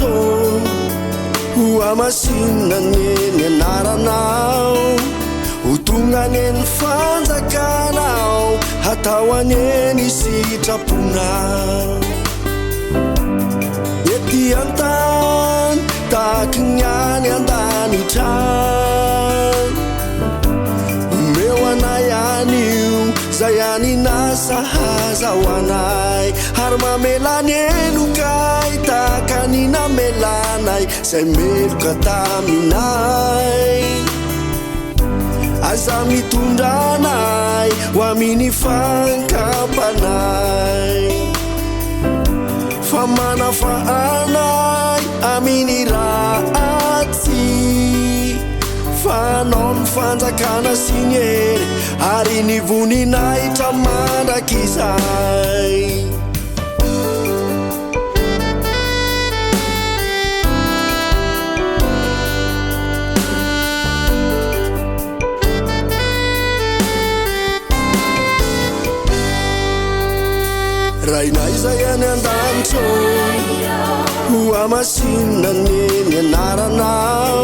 an-danitro hohamasinina anie anaranao ho tonga anie ny fanjakanao hatao anie ny sitraponao ety an-tany tahaky ny any an-danitra omeo anay anio zay any nasa ho anay ary mamelany elokay tahaka ny namelanay zay meloka taminay aza mitondranay ho amin'ny fankampanay fa manafahanay amin'ny ratsy fanao ny fanjakana sy ny hery ary ny voninay tramandraky izay Rainay Izay any an-danitro hohamasinina anie anaranao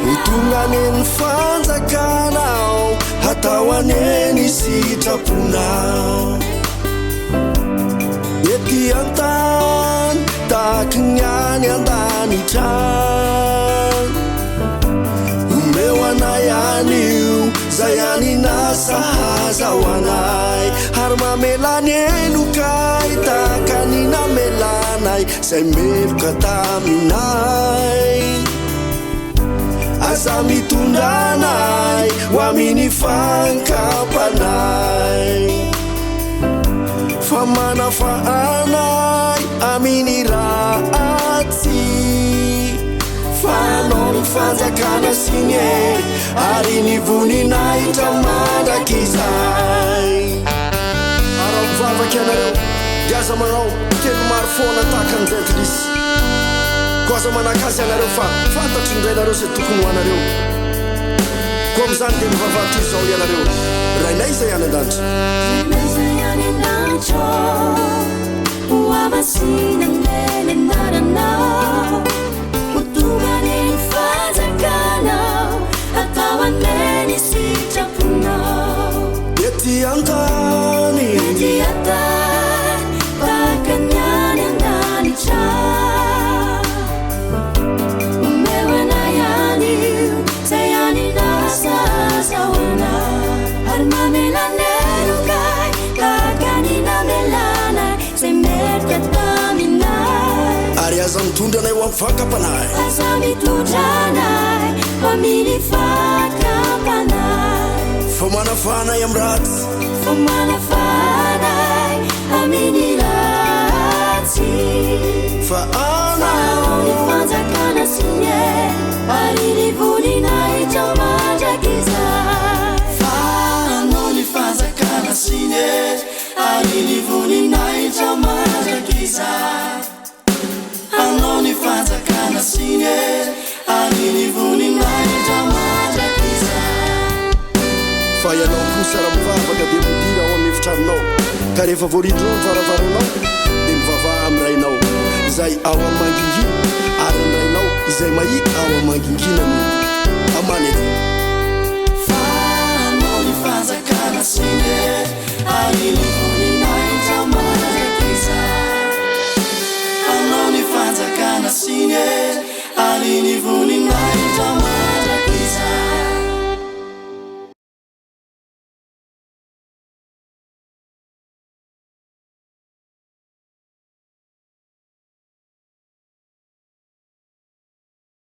ho tonga anie ny fanjakanao hatao anie ny sitraponao ety an-tany tahaky ny any an-danitra omeo anay anio zay any nasa ho anay ary mamelany elokay tahaka ny namelanay zay meloka taminay aza mitondranay ho amin'ny fankampanay fa manafahanay amin'ny ratsy fanao ny fanjakana sy ny hery ary ny voninay tramandraky izay ara mivavaky ianareo diaza manao telo maro foana tahaka an'izay ankilisy ko aza manakazy ianareo fa fantatry indray nareo zay tokony ho anareo ko am'izany dia mivavahatra izao ianareo Rainay Izay any an-danitro hohamasinina anie anaranao ho tonga anie ny fanjakanao hatao anie ny sitraponao ety an-tany tahaka ny any an-danitra omeo anay anio zay any nasa ho anay ary mamelany elokay tahaka ny namelanay zay meloka taminay ary aza mitondranay ho amin'ny fankampanay aza mitondranay ho amin'ny fankampanay fa manafahanay amin'ny ratsy fa manafahanay amin'ny ratsy fa anao ny fanjakana sy ny hery ary ny voninay tramandraky izay fa anao ny fanjakana sy ny hery ary ny voninay tramandraky izay anao ny fanjakana sy ny hery ary ny voninay tramandraky izay fa ianao kosa raha mivavaka dia midira ao amin'ny efitranonao ka rehefa voaridronao ny varavaranao dia mivavaha amin'ny rainao izay ao amin'ny mangingina ary ny rainao izay mahita ao amin'ny mangingina no amany eto fa anao ny fanjakana sy ny hery ary ny voninay tramandraky izay anao ny fanjakana sy ny hery ary ny voninay tramandraky